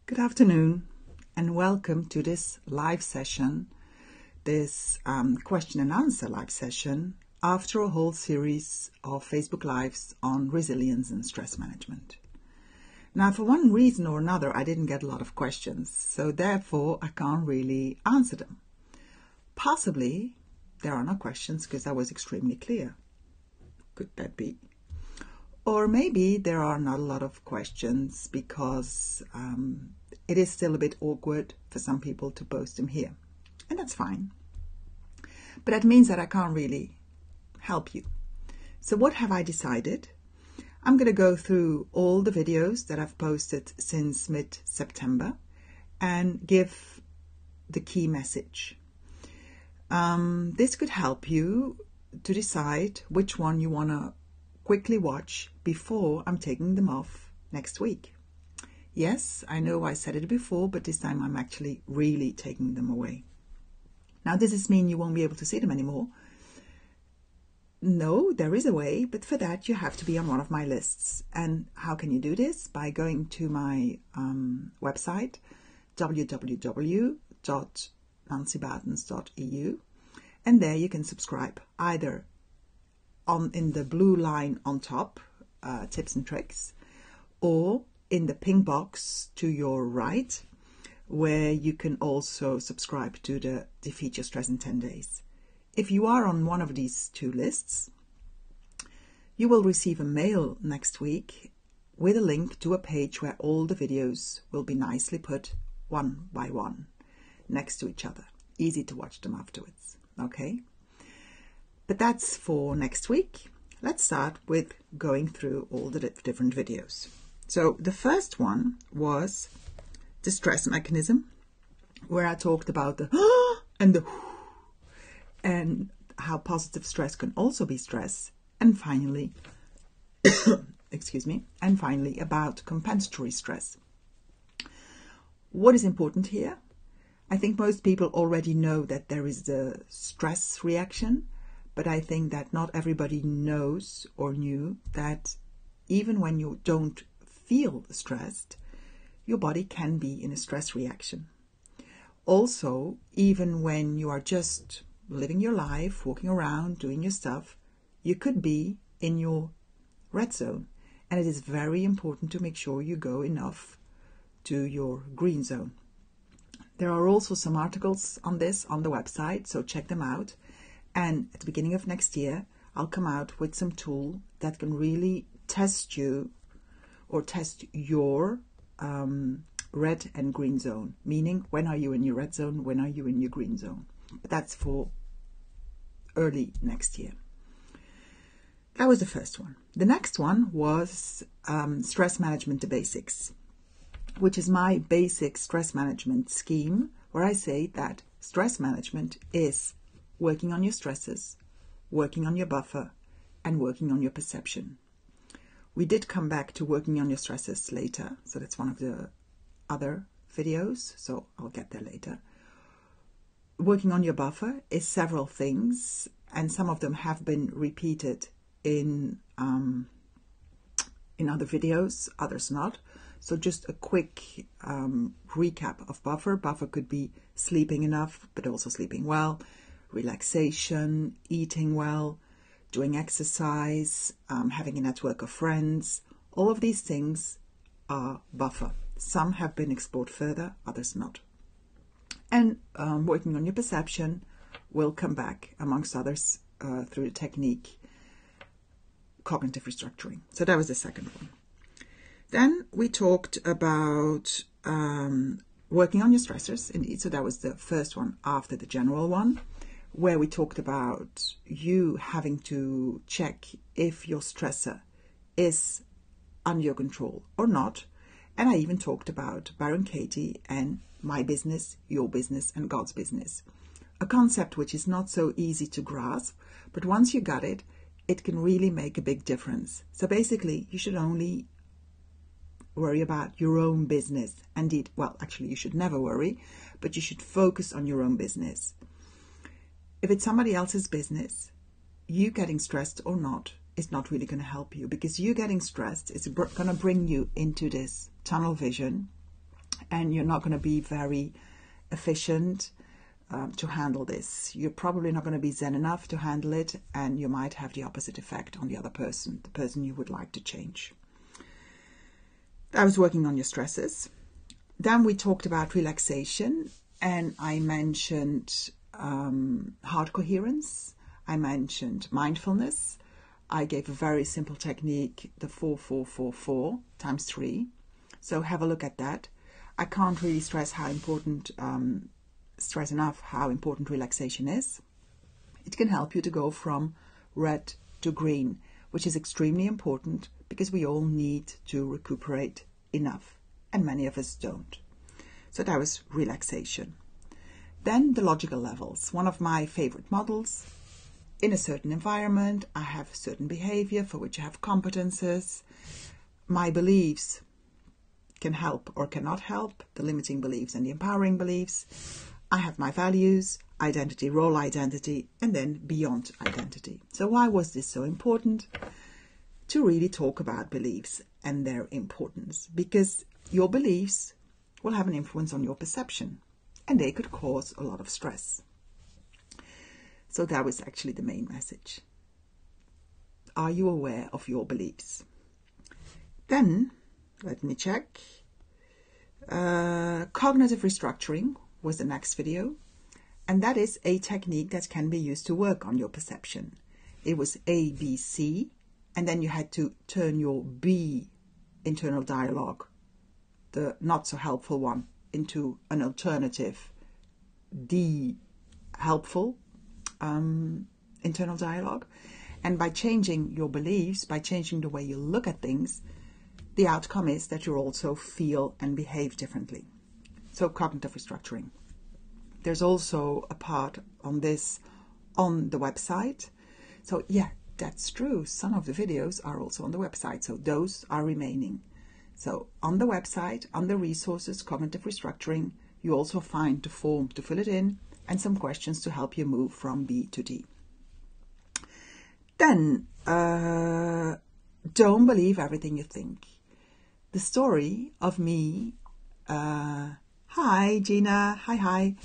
Good afternoon and welcome to this live session, this question and answer live session after a whole series of Facebook Lives on resilience and stress management. Now, for one reason or another, I didn't get a lot of questions, so therefore I can't really answer them. Possibly there are no questions because I was extremely clear. Could that be? Or maybe there are not a lot of questions because it is still a bit awkward for some people to post them here. And that's fine. But that means that I can't really help you. So what have I decided? I'm going to go through all the videos that I've posted since mid-September and give the key message. This could help you to decide which one you want to quickly watch before I'm taking them off next week. Yes, I know I said it before, but this time I'm actually really taking them away. Now, does this mean you won't be able to see them anymore? No, there is a way, but for that you have to be on one of my lists. And how can you do this? By going to my website, www.nancybartens.eu, and there you can subscribe either in the blue line on top, tips and tricks, or in the pink box to your right, where you can also subscribe to the Defeat Your Stress in 10 Days. If you are on one of these two lists, you will receive a mail next week with a link to a page where all the videos will be nicely put one by one next to each other. Easy to watch them afterwards, okay? But that's for next week. Let's start with going through all the different videos. So the first one was the stress mechanism, where I talked about the and the and how positive stress can also be stress. And finally, and finally about compensatory stress. What is important here? I think most people already know that there is the stress reaction, but I think that not everybody knows or knew that even when you don't feel stressed, your body can be in a stress reaction. Also, even when you are just living your life, walking around, doing your stuff, you could be in your red zone. And it is very important to make sure you go enough to your green zone. There are also some articles on this on the website, so check them out. And at the beginning of next year, I'll come out with some tool that can really test you or test your red and green zone. Meaning, when are you in your red zone? When are you in your green zone? But that's for early next year. That was the first one. The next one was stress management, the basics, which is my basic stress management scheme, where I say that stress management is working on your stresses, working on your buffer, and working on your perception. We did come back to working on your stresses later, so that's one of the other videos, so I'll get there later. Working on your buffer is several things, and some of them have been repeated in other videos, others not. So just a quick recap of buffer. Buffer could be sleeping enough, but also sleeping well, relaxation, eating well, doing exercise, having a network of friends. All of these things are buffer. Some have been explored further, others not. And working on your perception will come back, amongst others, through the technique cognitive restructuring. So that was the second one. Then we talked about working on your stressors, indeed. So that was the first one after the general one, where we talked about you having to check if your stressor is under your control or not. And I even talked about Baron Katie and my business, your business, and God's business. A concept which is not so easy to grasp, but once you got it, it can really make a big difference. So basically, you should only worry about your own business. Indeed, well, actually, you should never worry, but you should focus on your own business. If it's somebody else's business, you getting stressed or not is not really going to help you, because you getting stressed is going to bring you into this tunnel vision and you're not going to be very efficient to handle this. You're probably not going to be zen enough to handle it, and you might have the opposite effect on the other person, the person you would like to change. I was working on your stresses. Then we talked about relaxation, and I mentioned heart coherence. I mentioned mindfulness. I gave a very simple technique, the 4-4-4-4 times 3. So have a look at that. I can't really stress enough how important relaxation is. It can help you to go from red to green, which is extremely important because we all need to recuperate enough, and many of us don't. So that was relaxation. Then the logical levels, one of my favorite models. In a certain environment, I have certain behavior for which I have competences. My beliefs can help or cannot help, the limiting beliefs and the empowering beliefs. I have my values, identity, role identity, and then beyond identity. So why was this so important? To really talk about beliefs and their importance, because your beliefs will have an influence on your perception, and they could cause a lot of stress. So that was actually the main message. Are you aware of your beliefs? Then, let me check. Cognitive restructuring was the next video. And that is a technique that can be used to work on your perception. It was A, B, C. And then you had to turn your B internal dialogue, the not so helpful one, into an alternative D helpful internal dialogue. And by changing your beliefs, by changing the way you look at things, the outcome is that you also feel and behave differently. So cognitive restructuring. There's also a part on this on the website. So yeah, that's true. Some of the videos are also on the website. So those are remaining. So on the website, under resources, cognitive restructuring, you also find the form to fill it in and some questions to help you move from B to D. Then, don't believe everything you think. The story of me, hi Gina, hi.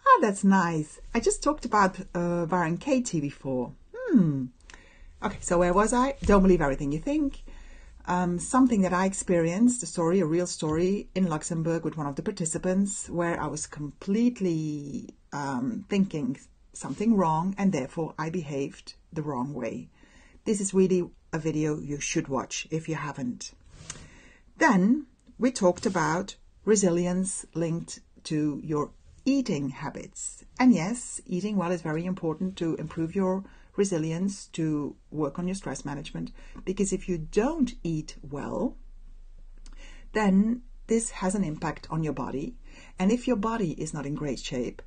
Ah, that's nice. I just talked about Baron Katie before. Okay, so where was I? Don't believe everything you think. Something that I experienced, a real story in Luxembourg with one of the participants, where I was completely thinking something wrong, and therefore I behaved the wrong way. This is really a video you should watch if you haven't. Then we talked about resilience linked to your eating habits. And yes, eating well is very important to improve your resilience, to work on your stress management, because if you don't eat well, then this has an impact on your body. And if your body is not in great shape,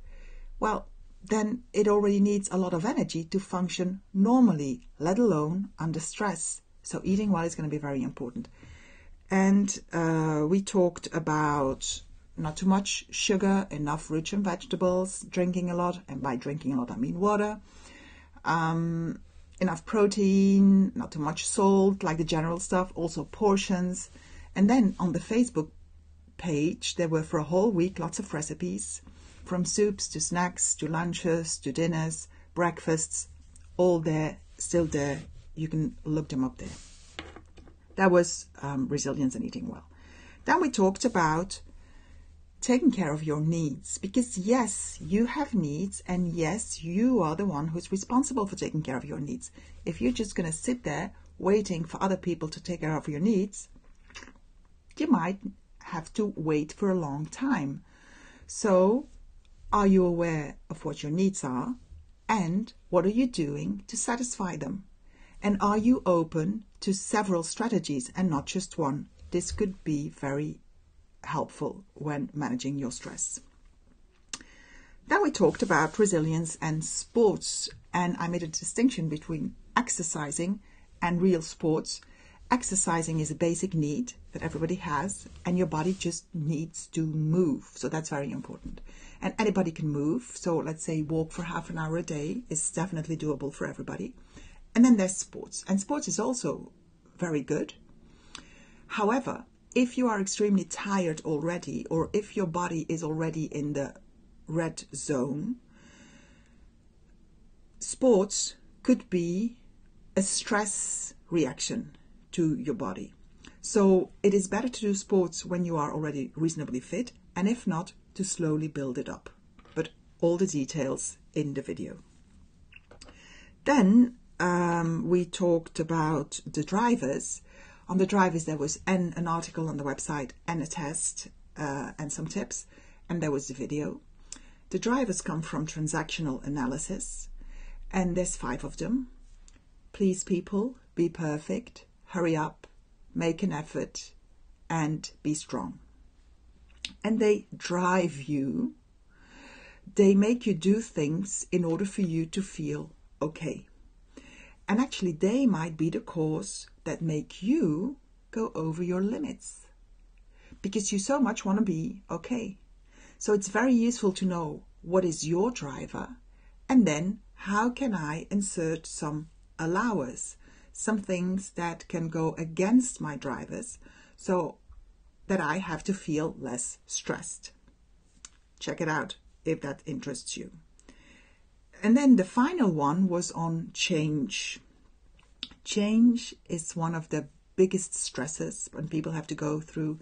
well, then it already needs a lot of energy to function normally, let alone under stress. So eating well is going to be very important. And we talked about not too much sugar, enough fruits and vegetables, drinking a lot, and by drinking a lot I mean water, enough protein, not too much salt, like the general stuff, also portions. And then on the Facebook page, there were for a whole week lots of recipes, from soups to snacks to lunches to dinners, breakfasts, all there, still there. You can look them up there. That was resilience and eating well. Then we talked about taking care of your needs, because yes, you have needs, and yes, you are the one who's responsible for taking care of your needs. If you're just going to sit there waiting for other people to take care of your needs, you might have to wait for a long time. So are you aware of what your needs are, and what are you doing to satisfy them? And are you open to several strategies and not just one? This could be very helpful when managing your stress. Then we talked about resilience and sports, and I made a distinction between exercising and real sports. Exercising is a basic need that everybody has, and your body just needs to move. So that's very important. And anybody can move. So let's say walk for half an hour a day is definitely doable for everybody. And then there's sports. And sports is also very good. However, if you are extremely tired already, or if your body is already in the red zone, sports could be a stress reaction to your body. So it is better to do sports when you are already reasonably fit, and if not, to slowly build it up. But all the details in the video. Then we talked about the drivers. On the drivers, there was an article on the website and a test and some tips, and there was the video. The drivers come from transactional analysis, and there's 5 of them. Please people, be perfect, hurry up, make an effort, and be strong. And they drive you. They make you do things in order for you to feel okay. And actually, they might be the cause that make you go over your limits because you so much want to be okay. So it's very useful to know what is your driver, and then how can I insert some allowers, some things that can go against my drivers so that I have to feel less stressed. Check it out if that interests you. And then the final one was on change. Change is one of the biggest stresses. When people have to go through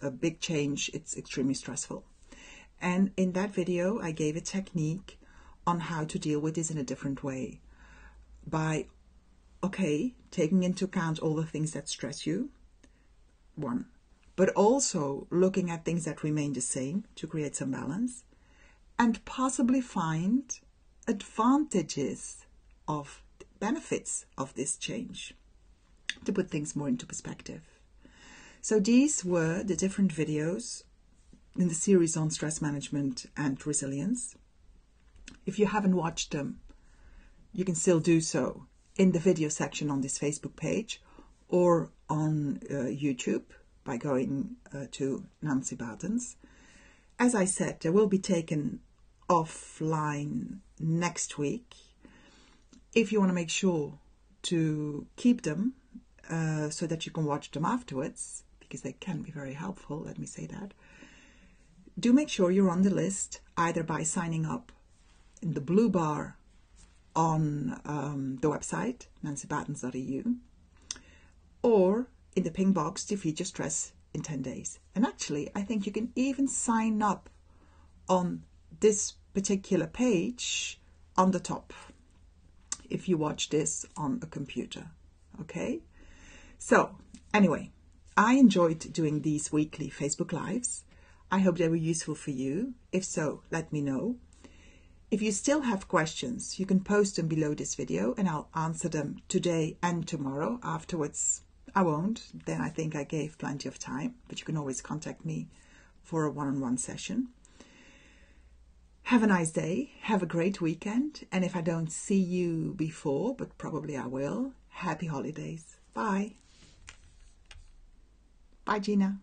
a big change, it's extremely stressful. And in that video, I gave a technique on how to deal with this in a different way by, taking into account all the things that stress you, one, but also looking at things that remain the same to create some balance, and possibly find advantages of benefits of this change to put things more into perspective. So these were the different videos in the series on stress management and resilience. If you haven't watched them, you can still do so in the video section on this Facebook page or on YouTube by going to Nancy Bartens. As I said, they will be taken offline next week. If you want to make sure to keep them so that you can watch them afterwards, because they can be very helpful, let me say that, do make sure you're on the list either by signing up in the blue bar on the website, nancybartens.eu, or in the ping box to feature stress in 10 days. And actually, I think you can even sign up on this particular page on the top if you watch this on a computer. Okay? So, anyway, I enjoyed doing these weekly Facebook Lives. I hope they were useful for you. If so, let me know. If you still have questions, you can post them below this video and I'll answer them today and tomorrow. Afterwards, I won't. Then I think I gave plenty of time, but you can always contact me for a one-on-one session. Have a nice day. Have a great weekend. And if I don't see you before, but probably I will, happy holidays. Bye. Bye, Gina.